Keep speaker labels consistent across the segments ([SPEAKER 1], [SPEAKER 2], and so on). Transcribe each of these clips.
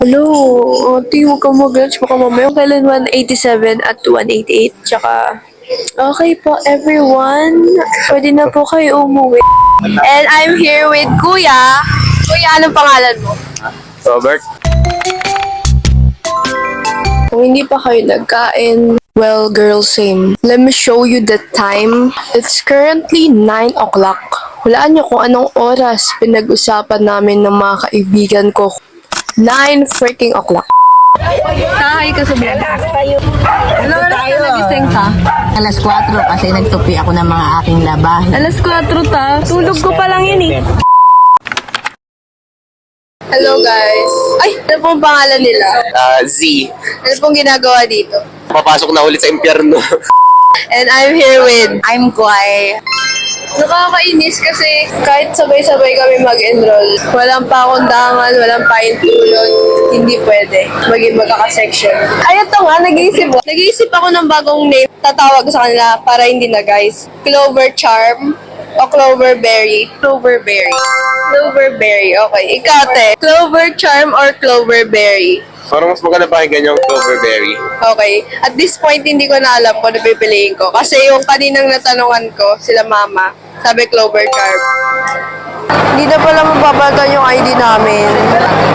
[SPEAKER 1] Hello, ate, huwag kang mag-lunch. Baka mamaya kailan 187 at 188. Tsaka, okay po, everyone. Pwede na po kayo umuwi. And I'm here with Kuya. Kuya, anong pangalan mo?
[SPEAKER 2] Robert?
[SPEAKER 1] Kung hindi pa kayo nagkain, well, girl, same. Let me show you the time. It's currently 9 o'clock. Hulaan niyo kung anong oras pinag-usapan namin ng mga kaibigan ko. 9 freaking o'clock. Tahay ka sa vlog. Ano oras ka nagising ka?
[SPEAKER 3] Alas 4 kasi nagtupi ako ng mga aking labahin.
[SPEAKER 1] Alas 4 ta. Tulog ko pa lang yun eh. Hello guys. Ay, ano pong pangalan nila?
[SPEAKER 2] Z.
[SPEAKER 1] Ano pong ginagawa dito?
[SPEAKER 2] Papasok na ulit sa impyerno.
[SPEAKER 1] And I'm here with...
[SPEAKER 3] I'm Kwai.
[SPEAKER 1] Nakakainis kasi kahit sabay-sabay kami mag-enroll, walang pakundangan, walang paintulot, hindi pwede maging magkaka-section. Ay, ito nga, nag-iisip ako ng bagong name, tatawag sa kanila para hindi na guys. Clover Charm o Cloverberry? Cloverberry. Cloverberry, okay. Ikaw, te. Clover Charm or Cloverberry?
[SPEAKER 2] Parang mas maganda pakinggan yung Cloverberry.
[SPEAKER 1] Okay. At this point, hindi ko na alam kung ano pipiliin ko. Kasi yung kaninang natanungan ko, sila mama, sabi Clover Charm. Hindi na pala mapapalitan yung ID namin.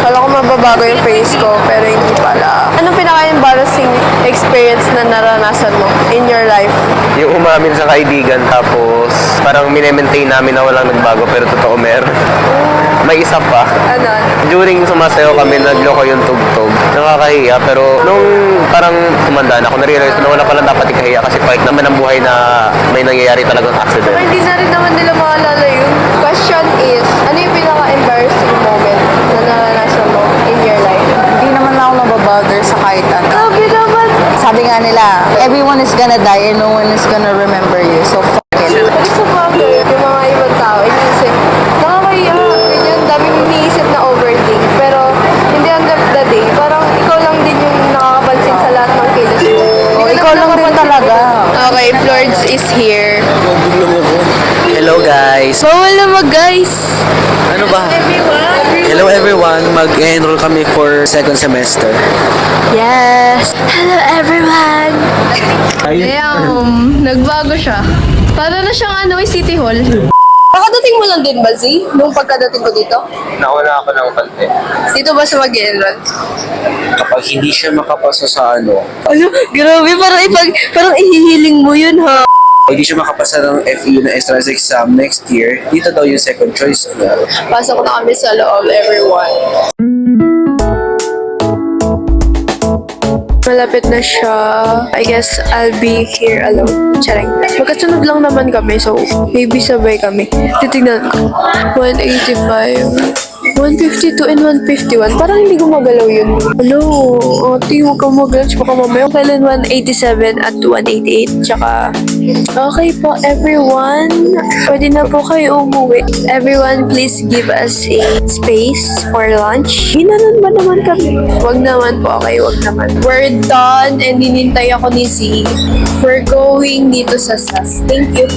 [SPEAKER 1] Kala ko mababago yung face ko, pero hindi pala. Anong pinaka-embarrassing experience na naranasan mo in your life?
[SPEAKER 2] Yung umamin sa kaibigan tapos parang mine-maintain namin na walang nagbago pero totoo meron. May isa pa.
[SPEAKER 1] Ano?
[SPEAKER 2] During sumasayaw kami, nagloko yung tugtog. Nakakahiya pero nung parang tumanda na ako, narealize ko na wala pala dapat ikahiya kasi part naman ng buhay na may nangyayari talagang
[SPEAKER 1] Pero
[SPEAKER 2] accident.
[SPEAKER 1] hindi na rin naman nila maalala yun. Question is, ano yung pinaka-embarrassing moment na naranasan mo in your life?
[SPEAKER 3] Hindi naman ako nababother sa kahit ano.
[SPEAKER 1] Grabe naman!
[SPEAKER 3] Sabi nga nila, everyone is gonna die and no one is gonna remember you. So, fuck it.
[SPEAKER 1] Pero sa bagay, yung mga ibang tao, iniisip, nakakahiya, ganyan, daming iniisip na overthink. Pero, hindi end of the day, parang ikaw lang din yung nakakapansin sa lahat ng kilos mo.
[SPEAKER 3] Oh, ikaw lang din talaga.
[SPEAKER 1] Okay, Florence is here.
[SPEAKER 4] Hello guys!
[SPEAKER 1] Bawal na guys!
[SPEAKER 4] Ano ba? Hello everyone! Mag-enroll kami for second semester.
[SPEAKER 1] Yes! Hello everyone! Damn! Nagbago siya. Para na siyang City Hall. Nakadating mo lang din ba, Z? Nung pagkadating ko dito?
[SPEAKER 2] Nauna ako ng konti.
[SPEAKER 1] Dito ba sa mag-enroll?
[SPEAKER 4] Kapag hindi siya makapasa sa ano,
[SPEAKER 1] Ano? Grabe, parang ihihiling mo yun, ha?
[SPEAKER 4] hindi siya makapasa ng FEU na entrance exam next year, dito daw yung second choice niya.
[SPEAKER 1] Pasok na kami sa loob, everyone. Malapit na siya. I guess I'll be here alone. Charing. Magkasunod lang naman kami, so maybe sabay kami. Titignan ko. 185. 152 and 151. Parang hindi gumagalaw yun. Hello, ate, huwag kang mag-lunch. Baka mamaya kailan 187 at 188. Tsaka, okay po, everyone. Pwede na po kayo umuwi. Everyone, please give us a space for lunch. Ginanon ba naman kami? Wag naman po, okay, wag naman. We're done and hinintay ako ni Z. We're going dito sa SAS. Thank you.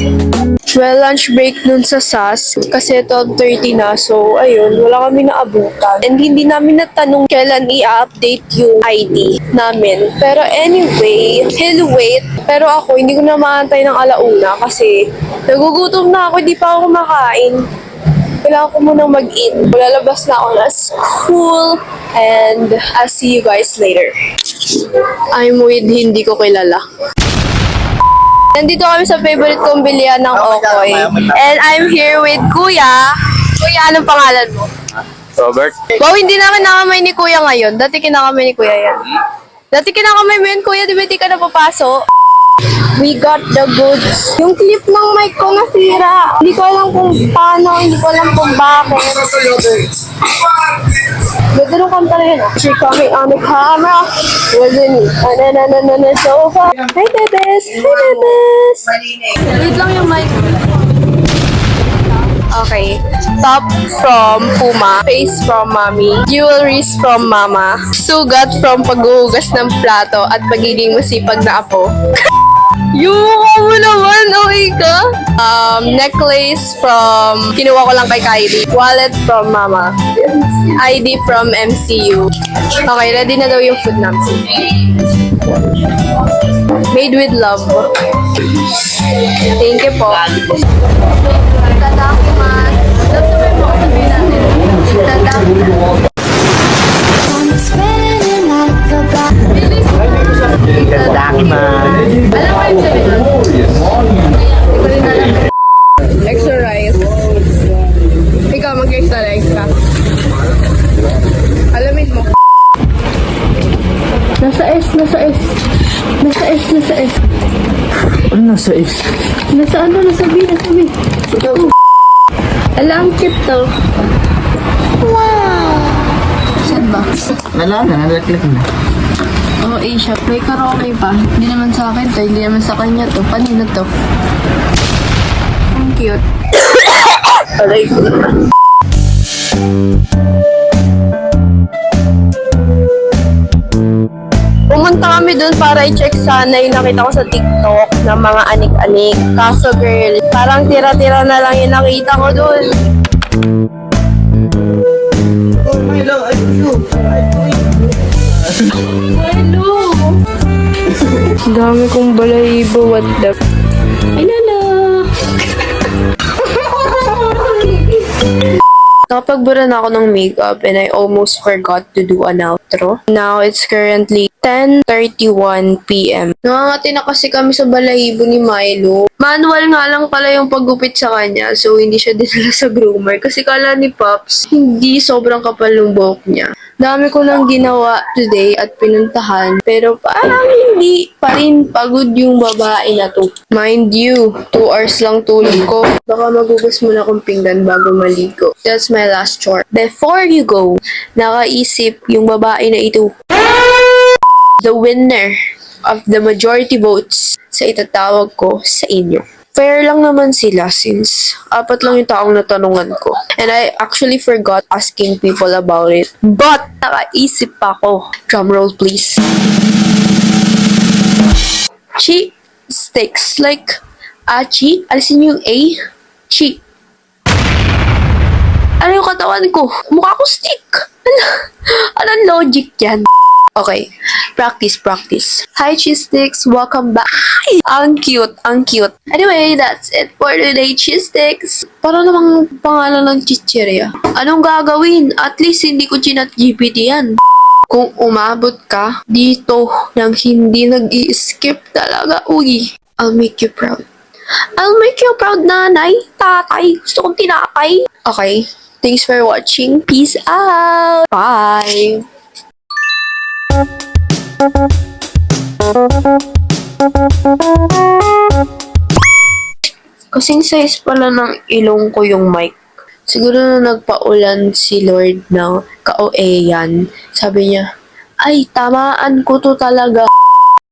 [SPEAKER 1] Well, lunch break nun sa SAS kasi 12:30 na. So, ayun, wala kami naabutan. And hindi namin natanong kailan i-update yung ID namin. Pero anyway, he'll wait. Pero ako, hindi ko na maantay ng alauna kasi nagugutom na ako, hindi pa ako kumakain. Kailangan ko munang mag-eat. Lalabas na ako na school and I'll see you guys later. I'm with hindi ko kilala. Nandito kami sa favorite kong bilihan ng Okoy. And I'm here with Kuya. Kuya, anong pangalan mo?
[SPEAKER 2] Robert?
[SPEAKER 1] Wow, hindi naman nakamay ni Kuya ngayon. Dati kinakamay ni Kuya yan. Dati kinakamay mo yun, Kuya. Di ba di ka napapasok? We got the goods. Yung clip ng mic ko nasira. Hindi ko alam kung paano, hindi ko alam kung bakit. Ganda nung kanta na yun, ah. She coming on the camera. Wasn't na sofa. Hi, Bebes! Hi, Bebes! Wait lang yung mic. Okay. Top from Puma. Face from Mommy. Jewelries from Mama. Sugat from paghuhugas ng plato at pagiging masipag na apo. Yung mo naman, okay ka? Necklace from, kinuha ko lang kay Kylie. Wallet from Mama. ID from MCU. Okay, ready na daw yung food namin. Made with love. Thank you po. Tadakimasu. Love na may mga sabihin natin. Tadakimasu.
[SPEAKER 4] Tadakimasu.
[SPEAKER 1] Alam mo yung sabihin nun? Hindi ko rin alam. Extra rice. Ikaw, mag-extra rice ka. Alamin mo. Nasa S, nasa S. Nasa S, nasa S.
[SPEAKER 4] Ano nasa is?
[SPEAKER 1] Nasa ano, nasa B, nasa B. Ala, ang cute to. Wow! Saan ba?
[SPEAKER 4] Wala na, nalaglag na.
[SPEAKER 1] Oh, Asia. May karaoke pa. Hindi naman sa akin to, hindi naman sa kanya to. Kanina to. Ang cute. Aray ko naman. Pumunta kami dun para i-check sana yung nakita ko sa TikTok ng mga anik-anik. Kaso girl, parang tira-tira na lang yung nakita ko dun. Hello! Ang dami kong balahibo, what the... Ay, lala! Nakapagbura na ako ng makeup and I almost forgot to do an outro. Now, it's currently 10:31 p.m. Nangangati na kasi kami sa balahibo ni Milo. Manual nga lang pala yung paggupit sa kanya, so hindi siya dinala sa groomer. Kasi kala ni Pops, hindi sobrang kapal yung buhok niya. Dami ko lang ginawa today at pinuntahan, pero parang hindi pa rin pagod yung babae na to. Mind you, 2 hours lang tulog ko. Baka magugas muna akong pinggan bago maligo. That's my last chore. Before you go, nakaisip yung babae na ito. The winner of the majority votes sa itatawag ko sa inyo. Fair lang naman sila since 4 lang yung taong natanungan ko. And I actually forgot asking people about it. But, nakaisip pa ako. Drumroll please. Chi sticks. Like, chi? Alisin yung A? Chi. Ano yung katawan ko? Mukha ko stick. Anong logic yan? Okay, practice. Hi, cheese sticks. Welcome back. Ay, ang cute. Anyway, that's it for today, cheese sticks. Para namang pangalan ng chichirya. Anong gagawin? At least hindi ko chinat GPT yan. Kung umabot ka dito nang hindi nag-i-skip talaga, uy, I'll make you proud. I'll make you proud, nanay, tatay. Gusto kong tinapay. Okay, thanks for watching. Peace out. Bye. Kasing size pala ng ilong ko yung mic. Siguro na nagpaulan si Lord ng ka-OA yan. Sabi niya, ay, tamaan ko to talaga.